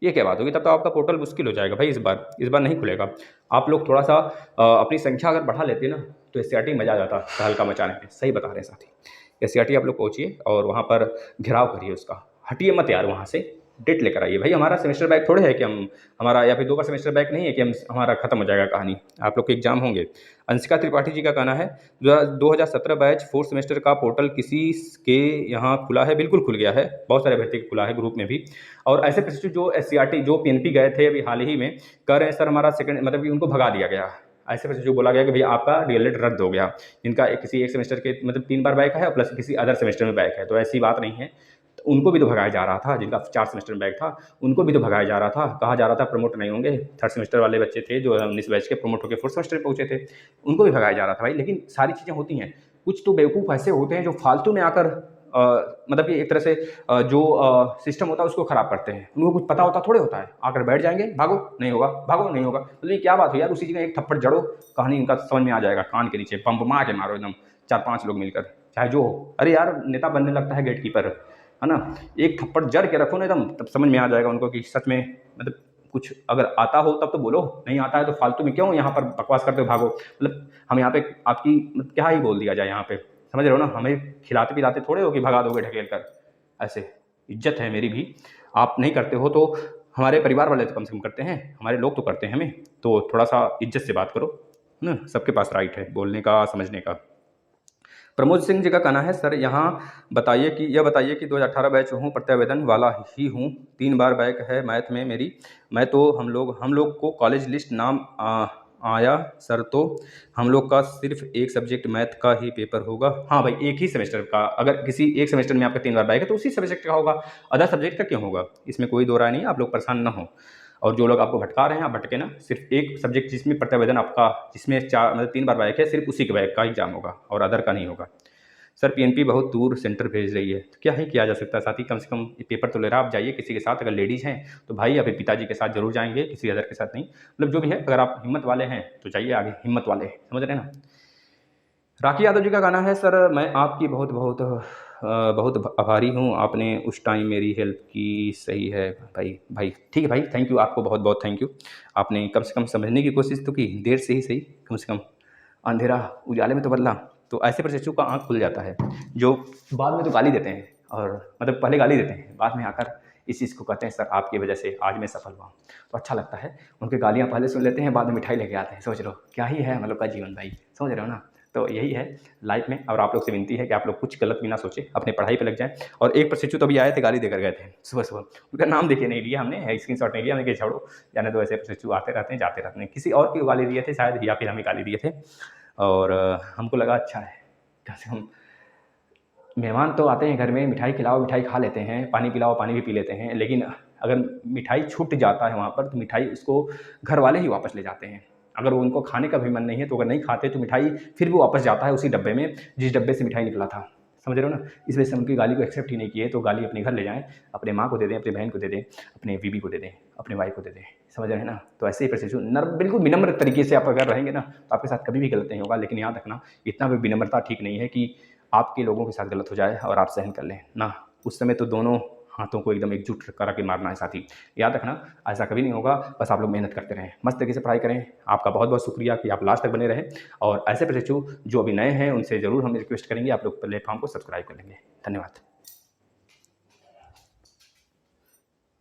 ये क्या बात होगी? तब तो आपका पोर्टल मुश्किल हो जाएगा भाई, इस बार नहीं खुलेगा। आप लोग थोड़ा सा अपनी संख्या अगर बढ़ा लेते ना तो एस मजा आ जाता हल्का मचाने में, सही बता रहे हैं साथी। एस आप लोग पहुँचिए और वहाँ पर घेराव करिए उसका, हटिए मत यार वहाँ से, डेट लेकर आइए भाई, हमारा सेमेस्टर बैक थोड़े है कि हम, हमारा या फिर 2 का सेमेस्टर बैक नहीं है कि हम हमारा खत्म हो जाएगा कहानी, आप लोग के एग्जाम होंगे। अंशिका त्रिपाठी जी का कहना है, 2017 बैच 4th सेमेस्टर का पोर्टल किसी के यहाँ खुला है? बिल्कुल खुल गया है, बहुत सारे अभ्यर्थी खुला है ग्रुप में भी, और ऐसे प्रशिक्षु जो एससीईआरटी जो पीएनपी गए थे अभी हाल ही में, कह रहे हैं सर हमारा सेकंड मतलब कि उनको भगा दिया गया, ऐसे प्रशिक्षु जो बोला गया कि भैया आपका डीएलएड रद्द हो गया, इनका किसी एक सेमेस्टर के मतलब 3 बार बैक है और प्लस किसी अदर सेमेस्टर में बैक है, तो ऐसी बात नहीं है, तो उनको भी तो भगाया जा रहा था, जिनका 4 सेमेस्टर में बैक था उनको भी तो भगाया जा रहा था, कहा जा रहा था प्रमोट नहीं होंगे, 3rd सेमेस्टर वाले बच्चे थे जो 19 बैच के प्रमोट होकर 4th सेमेस्टर में पहुंचे थे, उनको भी भगाया जा रहा था भाई। लेकिन सारी चीज़ें होती हैं, कुछ तो बेवकूफ़ ऐसे होते हैं जो फालतू में आकर मतलब कि एक तरह से जो सिस्टम होता है उसको ख़राब करते हैं, उनको कुछ पता होता थोड़े होता है, आकर बैठ जाएंगे, भागो नहीं होगा, भागो नहीं होगा, मतलब ये क्या बात हुई यार, उसी जगह एक थप्पड़ जड़ो, कहानी इनका समझ में आ जाएगा, कान के नीचे बम मार के मारो एकदम, 4-5 लोग मिलकर, चाहे जो हो, अरे यार नेता बनने लगता है गेट कीपर, है ना, एक थप्पड़ जड़ के रखो ना एकदम, तब समझ में आ जाएगा उनको कि सच में मतलब कुछ अगर आता हो तब तो बोलो, नहीं आता है तो फालतू में क्यों यहाँ पर बकवास करते हो, भागो, मतलब हम यहाँ पे आपकी क्या ही बोल दिया जाए यहाँ पे, समझ रहे हो ना, हमें खिलाते पिलाते थोड़े हो कि भगा दोगे ढकेल कर, ऐसे इज्जत है मेरी भी, आप नहीं करते हो तो हमारे परिवार वाले तो कम से कम करते हैं, हमारे लोग तो करते हैं हमें, तो थोड़ा सा इज्जत से बात करो ना, सबके पास राइट है बोलने का समझने का। प्रमोद सिंह जी का कहना है, सर यहाँ बताइए कि 2018 बैच हूँ, प्रत्यावेदन वाला ही हूँ, 3 बार बैक है मैथ में मेरी, मैं तो हम लोग को कॉलेज लिस्ट नाम आया सर, तो हम लोग का सिर्फ एक सब्जेक्ट मैथ का ही पेपर होगा? हाँ भाई एक ही सेमेस्टर का, अगर किसी एक सेमेस्टर में आपका 3 बार बैक है तो उसी सब्जेक्ट का होगा, अदर सब्जेक्ट का क्यों होगा, इसमें कोई दो राय नहीं है, आप लोग परेशान ना हो, और जो लोग आपको भटका रहे हैं आप भटके ना, सिर्फ एक सब्जेक्ट जिसमें प्रत्यावेदन आपका जिसमें 4 मतलब 3 बार बैक है, सिर्फ उसी के बैक का एग्जाम होगा और अदर का नहीं होगा। सर पीएनपी बहुत दूर सेंटर भेज रही है, तो क्या ही किया जा सकता है साथी, कम से कम पेपर तो ले रहा, आप जाइए किसी के साथ, अगर लेडीज़ हैं तो भाई या फिर पिताजी के साथ जरूर जाएंगे, किसी अदर के साथ नहीं, मतलब जो भी है, अगर आप हिम्मत वाले हैं तो जाइए आगे, हिम्मत वाले, समझ रहे हैं ना। राखी यादव जी का गाना है, सर मैं आपकी बहुत बहुत बहुत आभारी हूँ, आपने उस टाइम मेरी हेल्प की, सही है भाई। भाई ठीक है भाई, थैंक यू, आपको बहुत बहुत थैंक यू। आपने कम से कम समझने की कोशिश तो की, देर से ही सही, कम से कम अंधेरा उजाले में तो बदला। तो ऐसे प्रशिक्षु का आँख खुल जाता है, जो बाद में तो गाली देते हैं, और मतलब पहले गाली देते हैं, बाद में आकर इस चीज़ को कहते हैं सर आपकी वजह से आज मैं सफल हुआ। तो अच्छा लगता है, उनके गालियाँ पहले सुन लेते हैं, बाद में मिठाई लेके आते हैं, सोच लो क्या ही है हम लोग का जीवन भाई, समझ रहे हो ना। तो यही है लाइफ में, और आप लोग से विनती है कि आप लोग कुछ गलत भी ना सोचें, अपने पढ़ाई पे लग जाएं। और एक प्रशिक्षु तो अभी आए थे, गाली देकर गए थे सुबह सुबह, उनका नाम देखिए नहीं लिया हमने, स्क्रीनशॉट नहीं लिया, हमने कहा छोड़ो, जाने दो, ऐसे प्रशिक्षु आते रहते हैं जाते रहते हैं, किसी और की गाली दिए थे शायद, या फिर हमें गाली दिए थे। और हमको लगा अच्छा है, कम से कम मेहमान तो आते हैं घर में, मिठाई खिलाओ मिठाई खा लेते हैं, पानी पिलाओ पानी भी पी लेते हैं, लेकिन अगर मिठाई छूट जाता है वहाँ पर, तो मिठाई उसको घर वाले ही वापस ले जाते हैं। अगर वो उनको खाने का भी मन नहीं है, तो अगर नहीं खाते तो मिठाई फिर भी वापस जाता है उसी डब्बे में जिस डब्बे से मिठाई निकला था, समझ रहे हो ना। इस वजह से उनकी गाली को एक्सेप्ट ही नहीं किए, तो गाली अपने घर ले जाएँ, अपने माँ को दे दें, अपनी बहन को दे दें, अपने बीवी को दे दें, अपने वाइफ को दे दें, समझ रहे हैं ना। तो ऐसे ही प्रशिक्षु बिल्कुल विनम्र तरीके से आप अगर रहेंगे ना, तो आपके साथ कभी भी गलत नहीं होगा। लेकिन याद रखना, इतना भी विनम्रता ठीक नहीं है कि आपके लोगों के साथ गलत हो जाए और आप सहन कर लें ना, उस समय तो दोनों हाथों को एकदम एकजुट करा के मारना है साथी, याद रखना, ऐसा कभी नहीं होगा। बस आप लोग मेहनत करते रहें, मस्त तरीके से पढ़ाई करें। आपका बहुत बहुत शुक्रिया कि आप लास्ट तक बने रहें, और ऐसे प्रशिक्षु जो अभी नए हैं उनसे ज़रूर हम रिक्वेस्ट करेंगे, आप लोग प्लेटफॉर्म को सब्सक्राइब कर लेंगे। धन्यवाद।